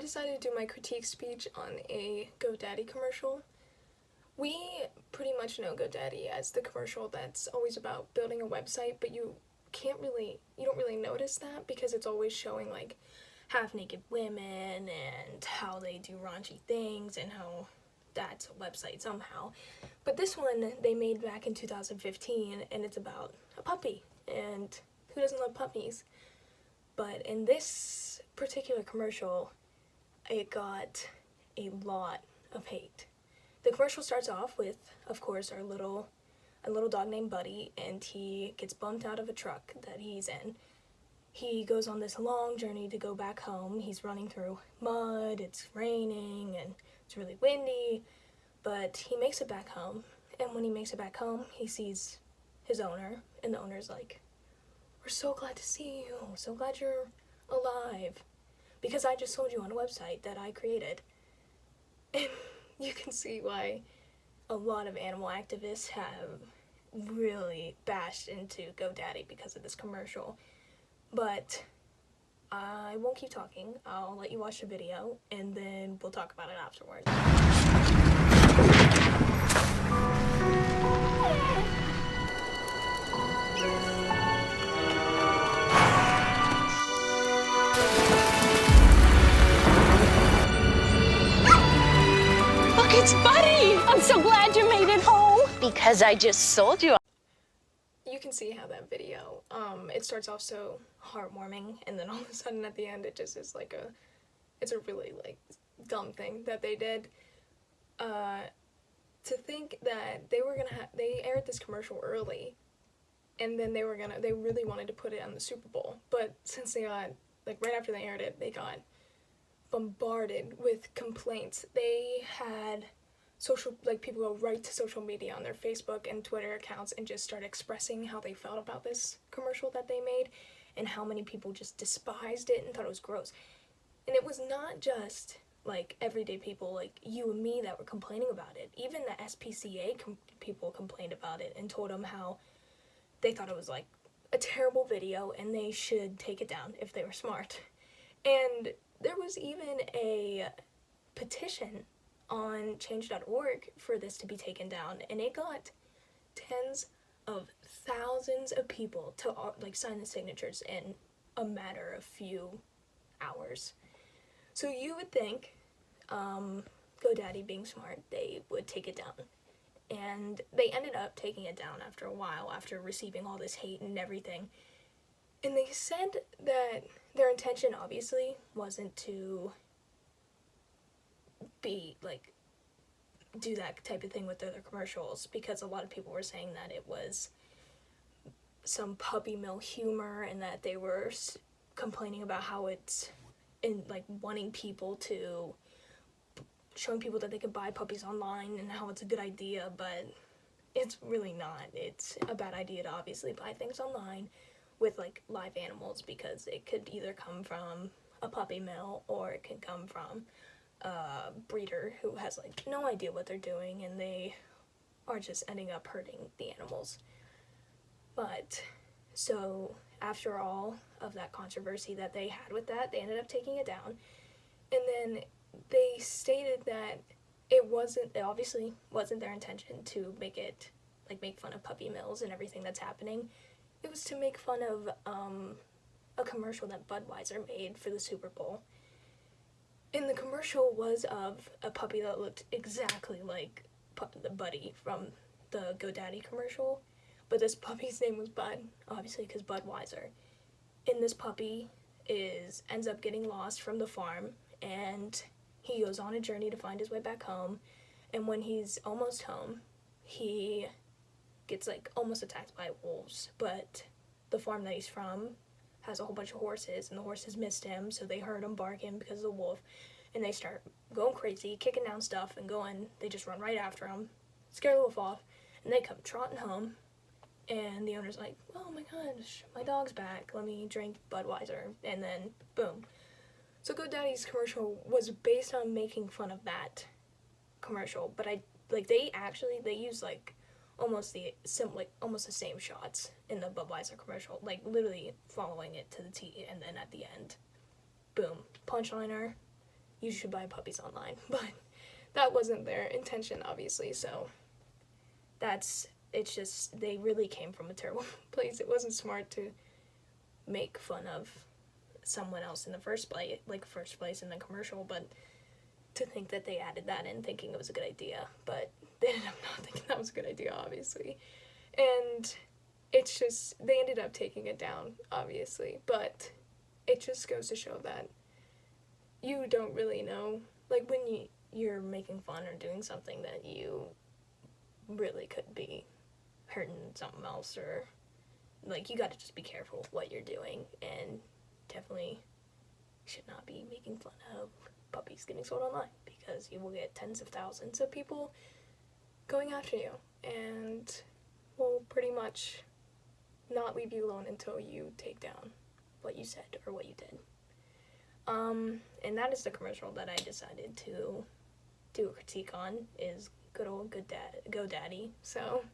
decided to do my critique speech on a GoDaddy commercial. We pretty much know GoDaddy as the commercial that's always about building a website, but you don't really notice that because it's always showing like half-naked women and how they do raunchy things and how that's a website somehow. But this one they made back in 2015, and it's about a puppy, and who doesn't love puppies? But in this particular commercial, it got a lot of hate. The commercial starts off with, of course, a little dog named Buddy, and he gets bumped out of a truck that he's in. He goes on this long journey to go back home. He's running through mud, it's raining, and it's really windy, but he makes it back home. And when he makes it back home, he sees his owner, and the owner's like, "We're so glad to see you, so glad you're alive, because I just sold you on a website that I created." And you can see why a lot of animal activists have really bashed into GoDaddy because of this commercial. But I won't keep talking. I'll let you watch the video, and then we'll talk about it afterwards. Look, it's Buddy! I'm so glad you made it home. Because I just sold you. You can see how that video, it starts off so heartwarming, and then all of a sudden at the end it just is like it's a really like dumb thing that they did. To think that they aired this commercial early, and then they really wanted to put it on the Super Bowl, but since they got, like right after they aired it, they got bombarded with complaints. They had people go right to social media on their Facebook and Twitter accounts and just start expressing how they felt about this commercial that they made, and how many people just despised it and thought it was gross. And it was not just like everyday people like you and me that were complaining about it. Even the SPCA people complained about it and told them how they thought it was like a terrible video and they should take it down if they were smart. And there was even a petition on change.org for this to be taken down, and it got tens of thousands of people to like sign the signatures in a matter of few hours. So you would think, GoDaddy being smart, they would take it down. And they ended up taking it down after a while, after receiving all this hate and everything. And they said that their intention obviously wasn't to be like do that type of thing with their commercials, because a lot of people were saying that it was some puppy mill humor, and that they were complaining about how it's in like wanting people to showing people that they could buy puppies online and how it's a good idea, but it's really not. It's a bad idea to obviously buy things online with like live animals, because it could either come from a puppy mill or it could come from a breeder who has like no idea what they're doing, and they are just ending up hurting the animals. But so after all of that controversy that they had with that, they ended up taking it down. And then they stated that it obviously wasn't their intention to make fun of puppy mills and everything that's happening. It was to make fun of a commercial that Budweiser made for the Super Bowl. And the commercial was of a puppy that looked exactly like the Buddy from the GoDaddy commercial, but this puppy's name was Bud, obviously because Budweiser. And this puppy ends up getting lost from the farm, and he goes on a journey to find his way back home, and when he's almost home, he gets like almost attacked by wolves, but the farm that he's from has a whole bunch of horses, and the horses missed him, so they heard him barking because of the wolf, and they start going crazy, kicking down stuff, and they just run right after him, scare the wolf off, and they come trotting home, and the owner's like, "Oh my gosh, my dog's back, let me drink Budweiser," and then boom. So GoDaddy's commercial was based on making fun of that commercial, but they use like almost the same shots in the Budweiser commercial, like literally following it to the T, and then at the end, boom, punchliner, you should buy puppies online, but that wasn't their intention, obviously, so it's just, they really came from a terrible place. It wasn't smart to make fun of someone else in the first place in the commercial, but to think that they added that in thinking it was a good idea, but they ended up not thinking that was a good idea, obviously. And it's just, they ended up taking it down, obviously, but it just goes to show that you don't really know, like, when you're making fun or doing something that you really could be hurting something else, or, like, you gotta just be careful what you're doing, and definitely should not be making fun of puppies getting sold online, because you will get tens of thousands of people going after you, and will pretty much not leave you alone until you take down what you said or what you did. And that is the commercial that I decided to do a critique on, is good old GoDaddy. So